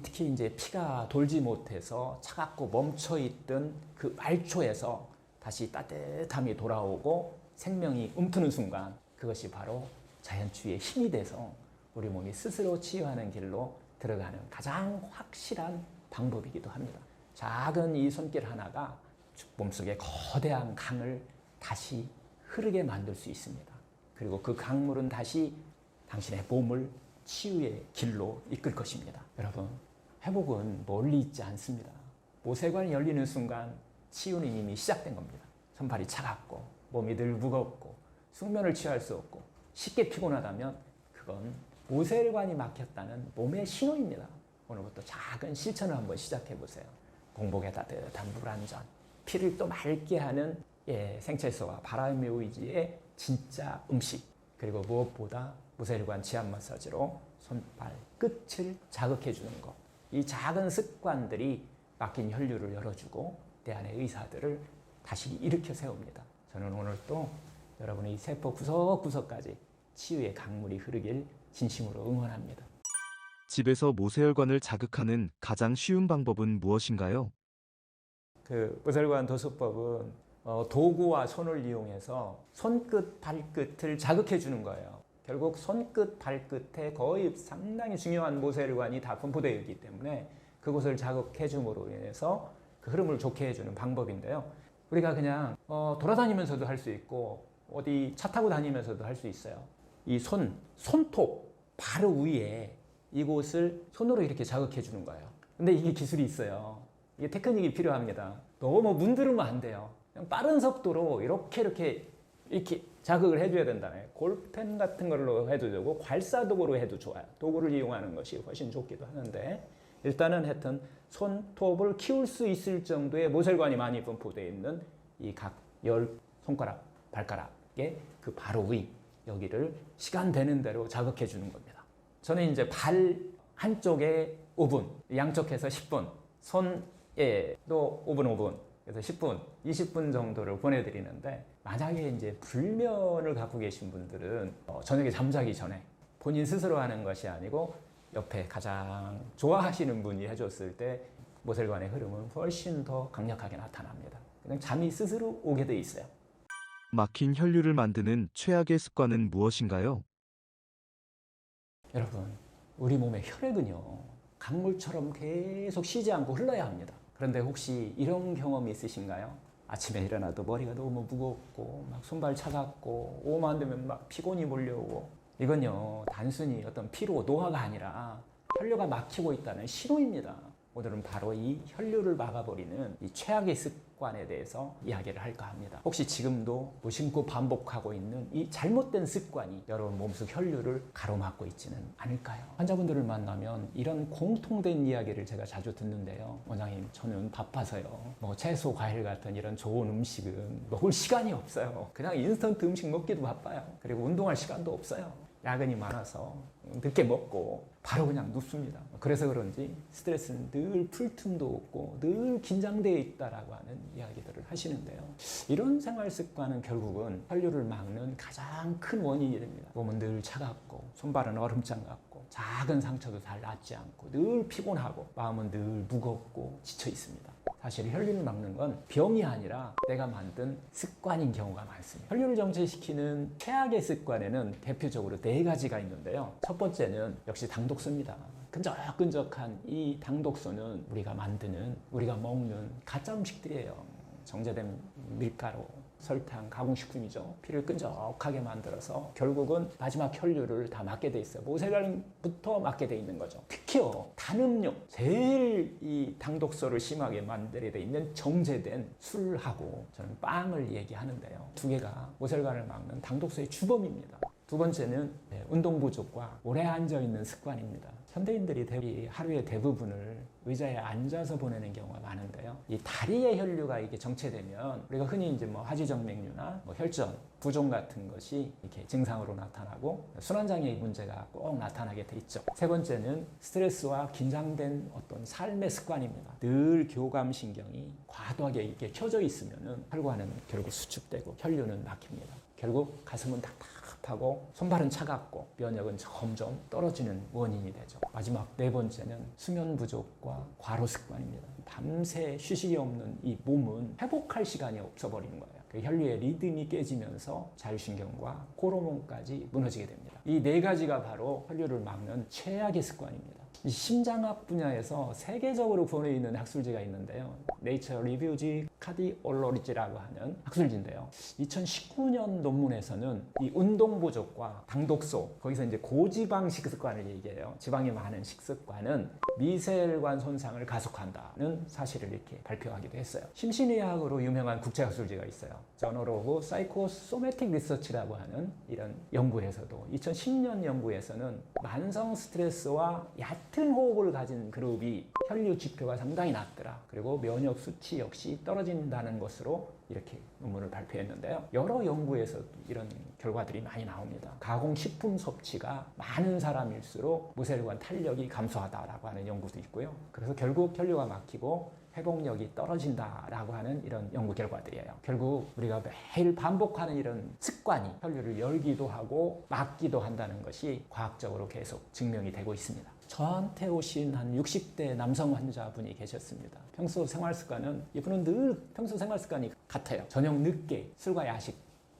특히 이제 피가 돌지 못해서 차갑고 멈춰 있던 그 말초에서 다시 따뜻함이 돌아오고 생명이 움트는 순간 그것이 바로 자연치유의 힘이 돼서 우리 몸이 스스로 치유하는 길로 들어가는 가장 확실한 방법이기도 합니다. 작은 이 손길 하나가 몸속에 거대한 강을 다시 흐르게 만들 수 있습니다. 그리고 그 강물은 다시 당신의 몸을 치유의 길로 이끌 것입니다. 여러분, 회복은 멀리 있지 않습니다. 모세관이 열리는 순간 치유는 이미 시작된 겁니다. 손발이 차갑고 몸이 늘 무겁고 숙면을 취할 수 없고 쉽게 피곤하다면 그건 모세혈관이 막혔다는 몸의 신호입니다. 오늘부터 작은 실천을 한번 시작해 보세요. 공복에 따뜻한 물 한 잔, 피를 또 맑게 하는 생채소와 바람의 의지의 진짜 음식, 그리고 무엇보다 모세혈관 지압 마사지로 손발 끝을 자극해 주는 것. 이 작은 습관들이 막힌 혈류를 열어주고 내 안의 의사들을 다시 일으켜 세웁니다. 저는 오늘 또 여러분의 세포 구석구석까지 치유의 강물이 흐르길 진심으로 응원합니다. 집에서 모세혈관을 자극하는 가장 쉬운 방법은 무엇인가요? 그 모세혈관 도수법은 도구와 손을 이용해서 손끝, 발끝을 자극해 주는 거예요. 결국 손끝, 발끝에 거의 상당히 중요한 모세혈관이 다 분포되어 있기 때문에 그곳을 자극해 줌으로 인해서 그 흐름을 좋게 해주는 방법인데요. 우리가 그냥 돌아다니면서도 할 수 있고 어디 차 타고 다니면서도 할 수 있어요. 이 손톱 바로 위에 이곳을 손으로 이렇게 자극해 주는 거예요. 근데 이게 기술이 있어요. 이게 테크닉이 필요합니다. 너무 문드르면 안 돼요. 그냥 빠른 속도로 이렇게 자극을 해줘야 된다네. 볼펜 같은 걸로 해도 되고 괄사도구로 해도 좋아요. 도구를 이용하는 것이 훨씬 좋기도 하는데 일단은 하여튼 손톱을 키울 수 있을 정도의 모세혈관이 많이 분포되어 있는 이 각 열 손가락, 발가락의 그 바로 위 여기를 시간 되는 대로 자극해 주는 겁니다. 저는 이제 발 한쪽에 5분, 양쪽해서 10분, 손에도 5분, 그래서 10분, 20분 정도를 보내드리는데 만약에 이제 불면을 갖고 계신 분들은 저녁에 잠자기 전에 본인 스스로 하는 것이 아니고 옆에 가장 좋아하시는 분이 해줬을 때 모세혈관의 흐름은 훨씬 더 강력하게 나타납니다. 그냥 잠이 스스로 오게 돼 있어요. 막힌 혈류를 만드는 최악의 습관은 무엇인가요? 여러분, 우리 몸의 혈액은요, 강물처럼 계속 쉬지 않고 흘러야 합니다. 그런데 혹시 이런 경험이 있으신가요? 아침에 일어나도 머리가 너무 무겁고 막 손발 차갑고 오후만 되면 막 피곤이 몰려오고, 이건요 단순히 어떤 피로 노화가 아니라 혈류가 막히고 있다는 신호입니다. 오늘은 바로 이 혈류를 막아버리는 이 최악의 습관에 대해서 이야기를 할까 합니다. 혹시 지금도 무심코 반복하고 있는 이 잘못된 습관이 여러분 몸속 혈류를 가로막고 있지는 않을까요? 환자분들을 만나면 이런 공통된 이야기를 제가 자주 듣는데요. 원장님, 저는 바빠서요, 뭐 채소, 과일 같은 이런 좋은 음식은 먹을 시간이 없어요. 그냥 인스턴트 음식 먹기도 바빠요. 그리고 운동할 시간도 없어요. 야근이 많아서 늦게 먹고 바로 그냥 눕습니다. 그래서 그런지 스트레스는 늘 풀 틈도 없고 늘 긴장되어 있다라고 하는 이야기들을 하시는데요. 이런 생활 습관은 결국은 혈류를 막는 가장 큰 원인이 됩니다. 몸은 늘 차갑고 손발은 얼음장 같고 작은 상처도 잘 낫지 않고 늘 피곤하고 마음은 늘 무겁고 지쳐 있습니다. 사실 혈류를 막는 건 병이 아니라 내가 만든 습관인 경우가 많습니다. 혈류를 정체시키는 최악의 습관에는 대표적으로 4가지가 있는데요. 첫 번째는 역시 당독소입니다. 끈적끈적한 이 당독소는 우리가 만드는, 우리가 먹는 가짜 음식들이에요. 정제된 밀가루, 설탕, 가공식품이죠. 피를 끈적하게 만들어서 결국은 마지막 혈류를 다 막게 돼 있어요. 모세혈관부터 막게 돼 있는 거죠. 특히요, 단음료, 제일 이 당독소를 심하게 만들게 돼 있는 정제된 술하고 저는 빵을 얘기하는데요. 2개가 모세혈관을 막는 당독소의 주범입니다. 두 번째는 운동 부족과 오래 앉아 있는 습관입니다. 현대인들이 하루의 대부분을 의자에 앉아서 보내는 경우가 많은데요. 이 다리의 혈류가 이게 정체되면 우리가 흔히 이제 뭐 하지정맥류나 뭐 혈전, 부종 같은 것이 이렇게 증상으로 나타나고 순환장애의 문제가 꼭 나타나게 돼 있죠. 세 번째는 스트레스와 긴장된 어떤 삶의 습관입니다. 늘 교감신경이 과도하게 이렇게 켜져 있으면은 혈관은 결국 수축되고 혈류는 막힙니다. 결국 가슴은 답답하고 손발은 차갑고 면역은 점점 떨어지는 원인이 되죠. 마지막 4번째는 수면 부족과 과로 습관입니다. 밤새 휴식이 없는 이 몸은 회복할 시간이 없어버리는 거예요. 그 혈류의 리듬이 깨지면서 자율신경과 호르몬까지 무너지게 됩니다. 이 4가지가 바로 혈류를 막는 최악의 습관입니다. 이 심장학 분야에서 세계적으로 권위에 있는 학술지가 있는데요. 네이처 리뷰지 카디올로지라고 하는 학술지인데요. 2019년 논문에서는 이 운동 부족과 당독소, 거기서 이제 고지방 식습관을 얘기해요. 지방이 많은 식습관은 미세혈관 손상을 가속한다는 사실을 이렇게 발표하기도 했어요. 심신의학으로 유명한 국제학술지가 있어요. 저널 오브 사이코소매틱 리서치라고 하는 이런 연구에서도 2010년 연구에서는 만성 스트레스와 얕은 호흡을 가진 그룹이 혈류 지표가 상당히 낮더라. 그리고 면역 수치 역시 떨어진다는 것으로 이렇게 논문을 발표했는데요. 여러 연구에서 이런 결과들이 많이 나옵니다. 가공식품 섭취가 많은 사람일수록 모세혈관 탄력이 감소하다라고 하는 연구도 있고요. 그래서 결국 혈류가 막히고 회복력이 떨어진다라고 하는 이런 연구 결과들이에요. 결국 우리가 매일 반복하는 이런 습관이 혈류를 열기도 하고 막기도 한다는 것이 과학적으로 계속 증명이 되고 있습니다. 저한테 오신 한 60대 남성 환자분이 계셨습니다. 평소 생활 습관은, 이분은 늘 평소 생활 습관이 같아요. 저녁 늦게 술과 야식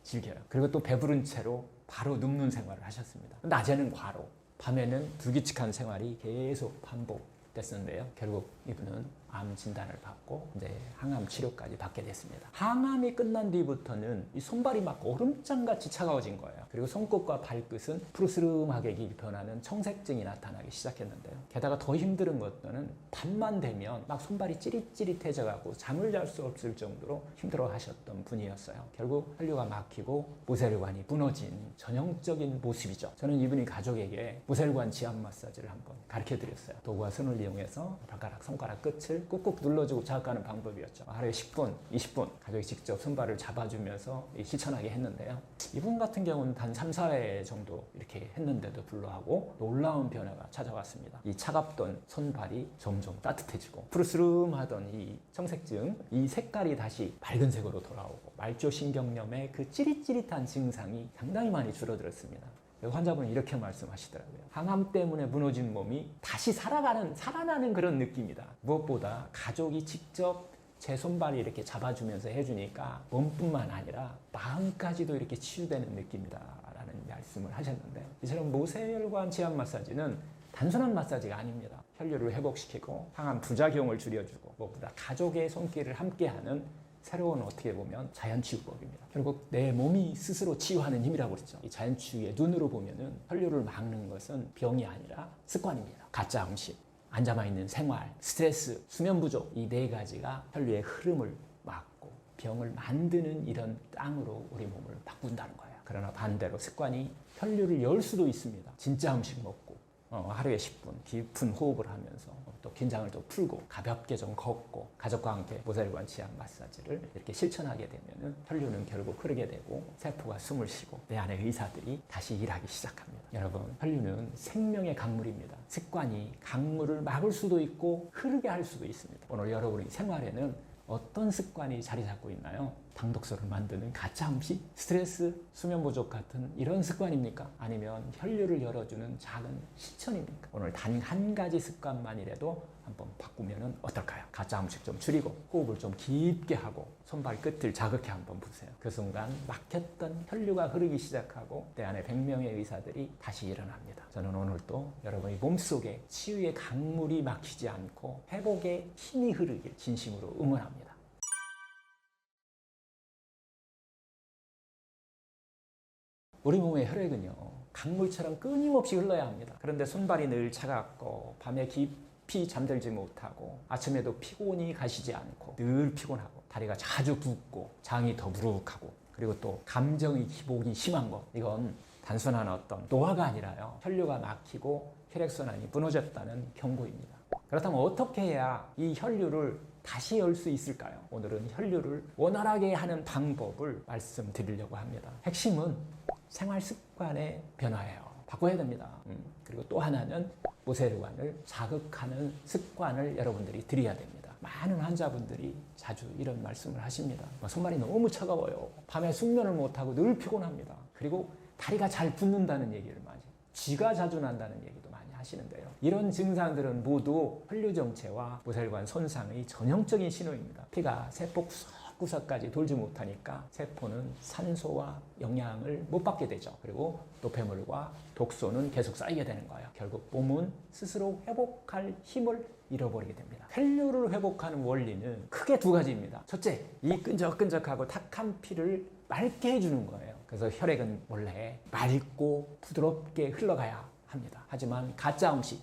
즐겨요. 그리고 또 배부른 채로 바로 눕는 생활을 하셨습니다. 낮에는 과로, 밤에는 불규칙한 생활이 계속 반복됐었는데요. 결국 이분은 암 진단을 받고 이제 항암 치료까지 받게 됐습니다. 항암이 끝난 뒤부터는 이 손발이 막 얼음장같이 차가워진 거예요. 그리고 손끝과 발끝은 푸르스름하게 변하는 청색증이 나타나기 시작했는데요. 게다가 더 힘든 것은 밤만 되면 막 손발이 찌릿찌릿해져 갖고 잠을 잘 수 없을 정도로 힘들어 하셨던 분이었어요. 결국 혈류가 막히고 모세혈관이 무너진 전형적인 모습이죠. 저는 이분이 가족에게 모세혈관 지압 마사지를 한번 가르쳐 드렸어요. 도구와 손을 이용해서 발가락, 손가락 끝을 꾹꾹 눌러주고 자극하는 방법이었죠. 하루에 10분, 20분 가족이 직접 손발을 잡아주면서 실천하게 했는데요. 이분 같은 경우는 단 3, 4회 정도 이렇게 했는데도 불구하고 놀라운 변화가 찾아왔습니다. 이 차갑던 손발이 점점 따뜻해지고 푸르스름하던 이 청색증, 이 색깔이 다시 밝은 색으로 돌아오고 말초신경염의 그 찌릿찌릿한 증상이 상당히 많이 줄어들었습니다. 환자분은 이렇게 말씀하시더라고요. 항암 때문에 무너진 몸이 다시 살아나는 그런 느낌이다. 무엇보다 가족이 직접 제 손발이 이렇게 잡아주면서 해주니까 몸뿐만 아니라 마음까지도 이렇게 치유되는 느낌이다 라는 말씀을 하셨는데, 이처럼 모세혈관 지압 마사지는 단순한 마사지가 아닙니다. 혈류를 회복시키고 항암 부작용을 줄여주고 무엇보다 가족의 손길을 함께하는 새로운, 어떻게 보면 자연치유법입니다. 결국 내 몸이 스스로 치유하는 힘이라고 그랬죠. 이 자연치유의 눈으로 보면은 혈류를 막는 것은 병이 아니라 습관입니다. 가짜 음식, 앉아만 있는 생활, 스트레스, 수면 부족, 이 네 가지가 혈류의 흐름을 막고 병을 만드는 이런 땅으로 우리 몸을 바꾼다는 거예요. 그러나 반대로 습관이 혈류를 열 수도 있습니다. 진짜 음식 먹고 하루에 10분 깊은 호흡을 하면서 또 긴장을 좀 풀고 가볍게 좀 걷고 가족과 함께 모세혈관 지압 마사지를 이렇게 실천하게 되면 혈류는 결국 흐르게 되고 세포가 숨을 쉬고 내 안의 의사들이 다시 일하기 시작합니다. 여러분, 혈류는 생명의 강물입니다. 습관이 강물을 막을 수도 있고 흐르게 할 수도 있습니다. 오늘 여러분의 생활에는 어떤 습관이 자리 잡고 있나요? 당독소를 만드는 가짜 음식, 스트레스, 수면 부족 같은 이런 습관입니까? 아니면 혈류를 열어주는 작은 실천입니까? 오늘 단 한 가지 습관만이라도 한번 바꾸면 어떨까요? 가짜 음식 좀 줄이고 호흡을 좀 깊게 하고 손발 끝을 자극해 한번 보세요. 그 순간 막혔던 혈류가 흐르기 시작하고 내 안에 100명의 의사들이 다시 일어납니다. 저는 오늘도 여러분의 몸속에 치유의 강물이 막히지 않고 회복의 힘이 흐르길 진심으로 응원합니다. 우리 몸의 혈액은요, 강물처럼 끊임없이 흘러야 합니다. 그런데 손발이 늘 차갑고 밤에 깊이 잠들지 못하고 아침에도 피곤이 가시지 않고 늘 피곤하고 다리가 자주 붓고 장이 더부룩하고 그리고 또 감정의 기복이 심한 것, 이건 단순한 어떤 노화가 아니라요, 혈류가 막히고 혈액순환이 무너졌다는 경고입니다. 그렇다면 어떻게 해야 이 혈류를 다시 열 수 있을까요? 오늘은 혈류를 원활하게 하는 방법을 말씀드리려고 합니다. 핵심은 생활 습관의 변화예요. 바꿔야 됩니다. 그리고 또 하나는 모세혈관을 자극하는 습관을 여러분들이 들여야 됩니다. 많은 환자분들이 자주 이런 말씀을 하십니다. 손발이 너무 차가워요. 밤에 숙면을 못하고 늘 피곤합니다. 그리고 다리가 잘 붓는다는 얘기를 많이, 쥐가 자주 난다는 얘기도 많이 하시는데요. 이런 증상들은 모두 혈류 정체와 모세혈관 손상의 전형적인 신호입니다. 피가 세포 구석까지 돌지 못하니까 세포는 산소와 영양을 못 받게 되죠. 그리고 노폐물과 독소는 계속 쌓이게 되는 거예요. 결국 몸은 스스로 회복할 힘을 잃어버리게 됩니다. 혈류를 회복하는 원리는 크게 두 가지입니다. 첫째, 이 끈적끈적하고 탁한 피를 맑게 해주는 거예요. 그래서 혈액은 원래 맑고 부드럽게 흘러가야 합니다. 하지만 가짜 음식,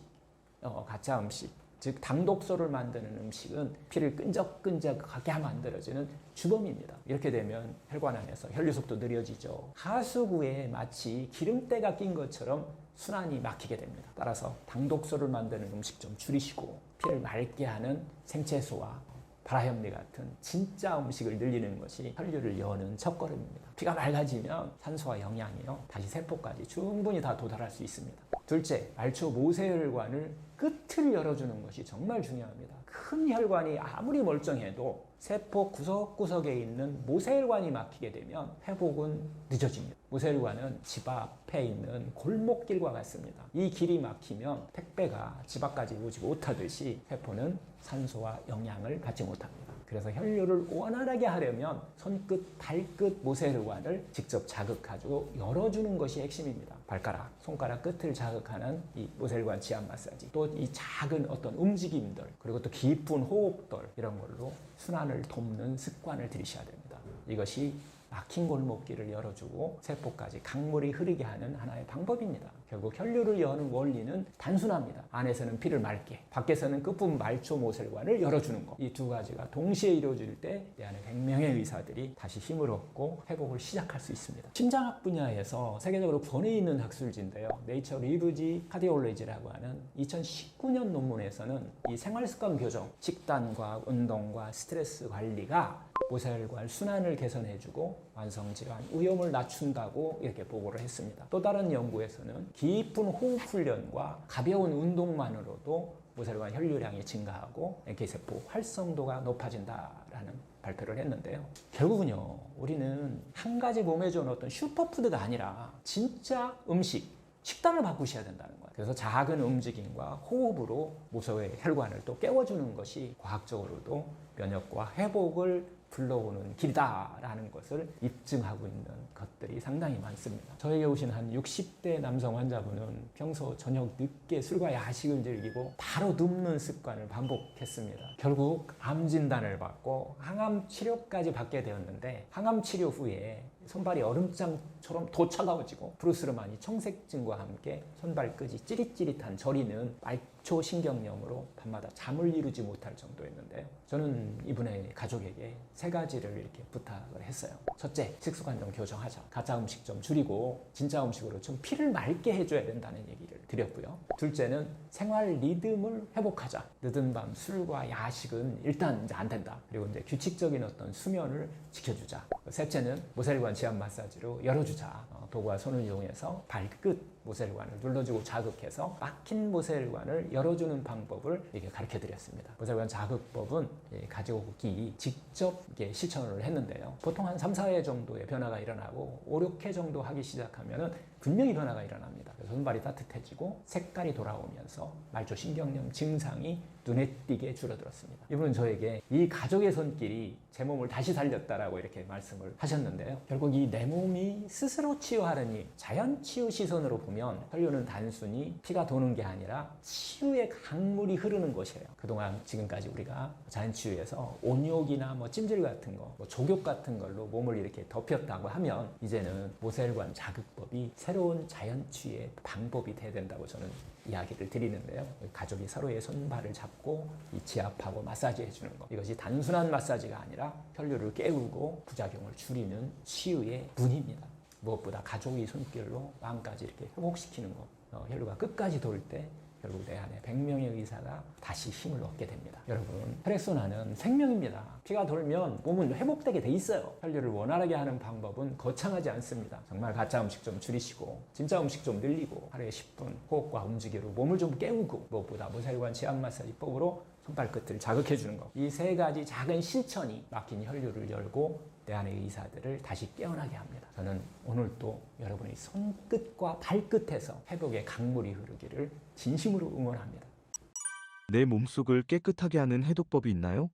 즉 당독소를 만드는 음식은 피를 끈적끈적하게 만들어지는 주범입니다. 이렇게 되면 혈관 안에서 혈류 속도 느려지죠. 하수구에 마치 기름때가 낀 것처럼 순환이 막히게 됩니다. 따라서 당독소를 만드는 음식 좀 줄이시고 피를 맑게 하는 생채소와 발화현미 같은 진짜 음식을 늘리는 것이 혈류를 여는 첫걸음입니다. 피가 맑아지면 산소와 영양이요, 다시 세포까지 충분히 다 도달할 수 있습니다. 둘째, 말초 모세혈관을 끝을 열어주는 것이 정말 중요합니다. 큰 혈관이 아무리 멀쩡해도 세포 구석구석에 있는 모세혈관이 막히게 되면 회복은 늦어집니다. 모세혈관은 집 앞에 있는 골목길과 같습니다. 이 길이 막히면 택배가 집 앞까지 오지 못하듯이 세포는 산소와 영양을 받지 못합니다. 그래서 혈류를 원활하게 하려면 손끝, 발끝 모세혈관을 직접 자극하고 열어주는 것이 핵심입니다. 발가락, 손가락 끝을 자극하는 이 모세혈관 지압 마사지, 또 이 작은 어떤 움직임들, 그리고 또 깊은 호흡들, 이런 걸로 순환을 돕는 습관을 들이셔야 됩니다. 이것이 막힌 골목길을 열어주고 세포까지 강물이 흐르게 하는 하나의 방법입니다. 결국 혈류를 여는 원리는 단순합니다. 안에서는 피를 맑게, 밖에서는 끝부분 말초 모세혈관을 열어주는 것. 이 두 가지가 동시에 이루어질 때 내 안에 100명의 의사들이 다시 힘을 얻고 회복을 시작할 수 있습니다. 심장학 분야에서 세계적으로 권위 있는 학술지인데요. 네이처 리브지 카디올로지라고 하는 2019년 논문에서는 이 생활습관 교정, 식단과 운동과 스트레스 관리가 모세혈관 순환을 개선해주고 만성질환 위험을 낮춘다고 이렇게 보고를 했습니다. 또 다른 연구에서는 깊은 호흡 훈련과 가벼운 운동만으로도 모세혈관 혈류량이 증가하고 NK세포 활성도가 높아진다라는 발표를 했는데요. 결국은요, 우리는 한 가지 몸에 좋은 어떤 슈퍼푸드가 아니라 진짜 음식, 식단을 바꾸셔야 된다는 거예요. 그래서 작은 움직임과 호흡으로 모세의 혈관을 또 깨워주는 것이 과학적으로도 면역과 회복을 불러오는 길이다라는 것을 입증하고 있는 것들이 상당히 많습니다. 저에게 오신 한 60대 남성 환자분은 평소 저녁 늦게 술과 야식을 즐기고 바로 눕는 습관을 반복했습니다. 결국 암 진단을 받고 항암 치료까지 받게 되었는데, 항암 치료 후에 손발이 얼음장처럼 더 차가워지고 브루스르만이 청색증과 함께 손발끝이 찌릿찌릿한 저리는 말초 신경염으로 밤마다 잠을 이루지 못할 정도였는데요. 저는 이분의 가족에게 세 가지를 이렇게 부탁을 했어요. 첫째, 식습관 좀 교정하자. 가짜 음식 좀 줄이고 진짜 음식으로 좀 피를 맑게 해줘야 된다는 얘기를 드렸고요. 둘째는 생활 리듬을 회복하자. 늦은 밤 술과 야식은 일단 이제 안 된다. 그리고 이제 규칙적인 어떤 수면을 지켜주자. 셋째는 모세혈관 지압 마사지로 열어주자. 도구와 손을 이용해서 발끝 모세혈관을 눌러주고 자극해서 막힌 모세혈관을 열어주는 방법을 이렇게 가르쳐 드렸습니다. 모세혈관 자극법은 가족이 직접 이렇게 실천을 했는데요. 보통 한 3, 4회 정도의 변화가 일어나고 5, 6회 정도 하기 시작하면 분명히 변화가 일어납니다. 그래서 손발이 따뜻해지고 색깔이 돌아오면서 말초 신경염 증상이 눈에 띄게 줄어들었습니다. 이분은 저에게 이 가족의 손길이 제 몸을 다시 살렸다라고 이렇게 말씀을 하셨는데요. 결국 이 내 몸이 스스로 치유하는 일, 자연 치유 시선으로 보면 혈류는 단순히 피가 도는 게 아니라 치유의 강물이 흐르는 것이에요. 그동안 지금까지 우리가 자연 치유에서 온욕이나 찜질 같은 거, 족욕 같은 걸로 몸을 이렇게 덮였다고 하면 이제는 모세혈관 자극법이 새로운 자연 치유의 방법이 돼야 된다고 저는 이야기를 드리는데요. 가족이 서로의 손발을 잡고 이 지압하고 마사지 해주는 것, 이것이 단순한 마사지가 아니라 혈류를 깨우고 부작용을 줄이는 치유의 문입니다. 무엇보다 가족의 손길로 마음까지 이렇게 회복시키는 것, 혈류가 끝까지 돌 때 결국 내 안에 100명의 의사가 다시 힘을 얻게 됩니다. 여러분, 혈액순환은 생명입니다. 피가 돌면 몸은 회복되게 돼 있어요. 혈류를 원활하게 하는 방법은 거창하지 않습니다. 정말 가짜 음식 좀 줄이시고 진짜 음식 좀 늘리고 하루에 10분 호흡과 움직이로 몸을 좀 깨우고, 무엇보다 모세혈관 지압 마사지법으로 손발끝을 자극해 주는 것, 이 세 가지 작은 실천이 막힌 혈류를 열고 내 안의 의사들을 다시 깨어나게 합니다. 저는 오늘 또 여러분의 손끝과 발끝에서 회복의 강물이 흐르기를 진심으로 응원합니다. 내 몸속을 깨끗하게 하는 해독법이 있나요?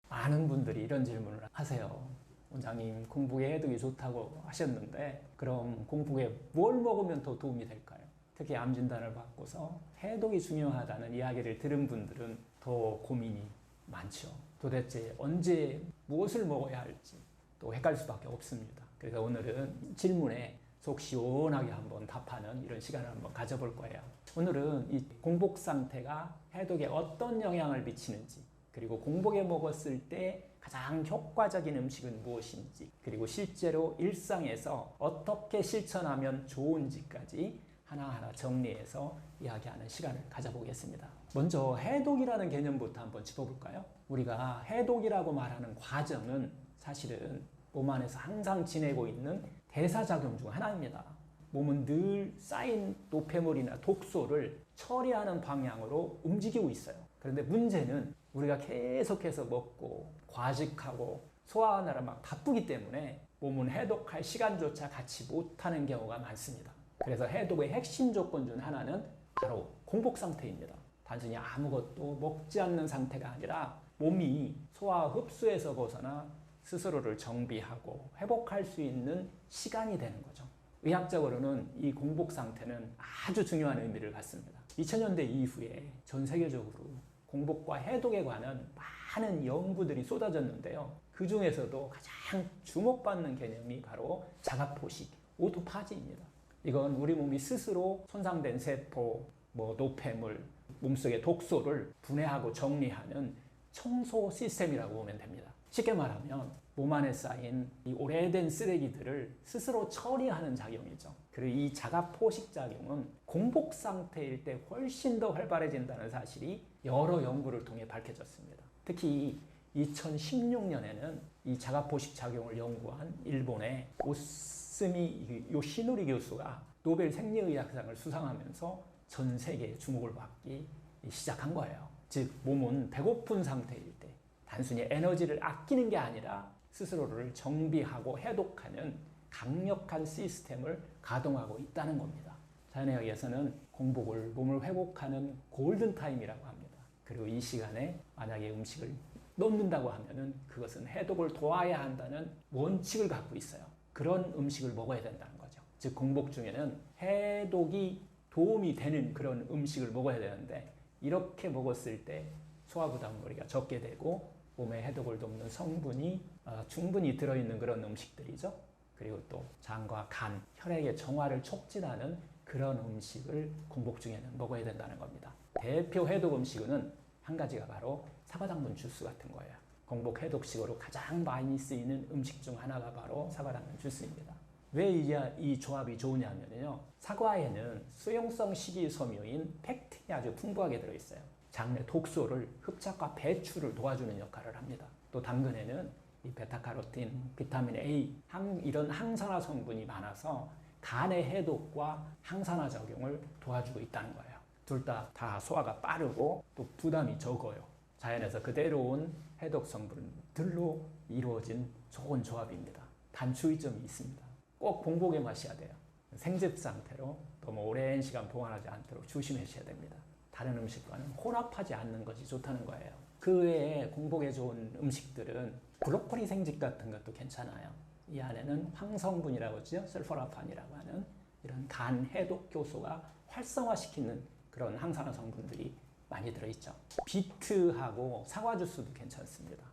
많은 분들이 이런 질문을 하세요. 원장님, 공복에 해독이 좋다고 하셨는데 그럼 공복에 뭘 먹으면 더 도움이 될까요? 특히 암 진단을 받고서 해독이 중요하다는 이야기를 들은 분들은 더 고민이 많죠. 도대체 언제 무엇을 먹어야 할지 또 헷갈릴 수밖에 없습니다. 그래서 오늘은 질문에 속 시원하게 한번 답하는 이런 시간을 한번 가져볼 거예요. 오늘은 이 공복 상태가 해독에 어떤 영향을 미치는지, 그리고 공복에 먹었을 때 가장 효과적인 음식은 무엇인지, 그리고 실제로 일상에서 어떻게 실천하면 좋은지까지 하나하나 정리해서 이야기하는 시간을 가져보겠습니다. 먼저 해독이라는 개념부터 한번 짚어볼까요? 우리가 해독이라고 말하는 과정은 사실은 몸 안에서 항상 지내고 있는 대사작용 중 하나입니다. 몸은 늘 쌓인 노폐물이나 독소를 처리하는 방향으로 움직이고 있어요. 그런데 문제는 우리가 계속해서 먹고 과식하고 소화하느라 막 바쁘기 때문에 몸은 해독할 시간조차 갖지 못하는 경우가 많습니다. 그래서 해독의 핵심 조건 중 하나는 바로 공복 상태입니다. 단순히 아무것도 먹지 않는 상태가 아니라 몸이 소화 흡수에서 벗어나 스스로를 정비하고 회복할 수 있는 시간이 되는 거죠. 의학적으로는 이 공복 상태는 아주 중요한 의미를 갖습니다. 2000년대 이후에 전 세계적으로 공복과 해독에 관한 많은 연구들이 쏟아졌는데요. 그 중에서도 가장 주목받는 개념이 바로 자가포식, 오토파지입니다. 이건 우리 몸이 스스로 손상된 세포, 노폐물, 몸속의 독소를 분해하고 정리하는 청소 시스템이라고 보면 됩니다. 쉽게 말하면 몸 안에 쌓인 이 오래된 쓰레기들을 스스로 처리하는 작용이죠. 그리고 이 자가포식 작용은 공복 상태일 때 훨씬 더 활발해진다는 사실이 여러 연구를 통해 밝혀졌습니다. 특히 2016년에는 이 자가포식 작용을 연구한 일본의 오스미 요시노리 교수가 노벨 생리의학상을 수상하면서 전 세계에 주목을 받기 시작한 거예요. 즉 몸은 배고픈 상태일 때 단순히 에너지를 아끼는 게 아니라 스스로를 정비하고 해독하는 강력한 시스템을 가동하고 있다는 겁니다. 자연의학에서는 공복을 몸을 회복하는 골든타임이라고 합니다. 그리고 이 시간에 만약에 음식을 놓는다고 하면은 그것은 해독을 도와야 한다는 원칙을 갖고 있어요. 그런 음식을 먹어야 된다는 거죠. 즉 공복 중에는 해독이 도움이 되는 그런 음식을 먹어야 되는데 이렇게 먹었을 때 소화부담거리가 적게 되고 몸의 해독을 돕는 성분이 충분히 들어있는 그런 음식들이죠. 그리고 또 장과 간, 혈액의 정화를 촉진하는 그런 음식을 공복 중에는 먹어야 된다는 겁니다. 대표 해독 음식은 한 가지가 바로 사과당분 주스 같은 거예요. 공복 해독식으로 가장 많이 쓰이는 음식 중 하나가 바로 사과당분 주스입니다. 왜 이 조합이 좋으냐면요. 사과에는 수용성 식이섬유인 팩틴이 아주 풍부하게 들어있어요. 장내 독소를 흡착과 배출을 도와주는 역할을 합니다. 또 당근에는 이 베타카로틴, 비타민 A, 이런 항산화 성분이 많아서 간의 해독과 항산화 작용을 도와주고 있다는 거예요. 둘 다 소화가 빠르고 또 부담이 적어요. 자연에서 그대로 온 해독 성분들로 이루어진 좋은 조합입니다. 단 주의점이 있습니다. 꼭 공복에 마셔야 돼요. 생즙 상태로 너무 오랜 시간 보관하지 않도록 조심하셔야 됩니다. 다른 음식과는 혼합하지 않는 것이 좋다는 거예요. 그 외에 공복에 좋은 음식들은 브로콜리 생즙 같은 것도 괜찮아요. 이 안에는 황성분이라고 하죠. 설포라판이라고 하는 이런 간 해독 효소가 활성화시키는 그런 항산화 성분들이 많이 들어있죠. 비트하고 사과 주스도 괜찮습니다.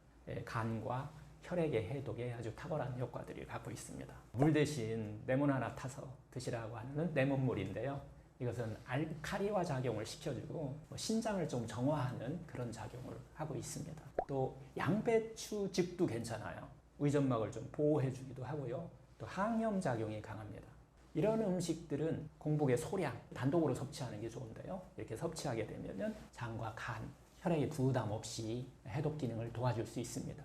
간과 혈액의 해독에 아주 탁월한 효과들을 갖고 있습니다. 물 대신 레몬 하나 타서 드시라고 하는 레몬물인데요. 이것은 알칼리화 작용을 시켜주고 신장을 좀 정화하는 그런 작용을 하고 있습니다. 또 양배추즙도 괜찮아요. 의점막을 좀 보호해주기도 하고요. 또 항염 작용이 강합니다. 이런 음식들은 공복의 소량, 단독으로 섭취하는 게 좋은데요. 이렇게 섭취하게 되면 장과 간, 혈액의 부담 없이 해독 기능을 도와줄 수 있습니다.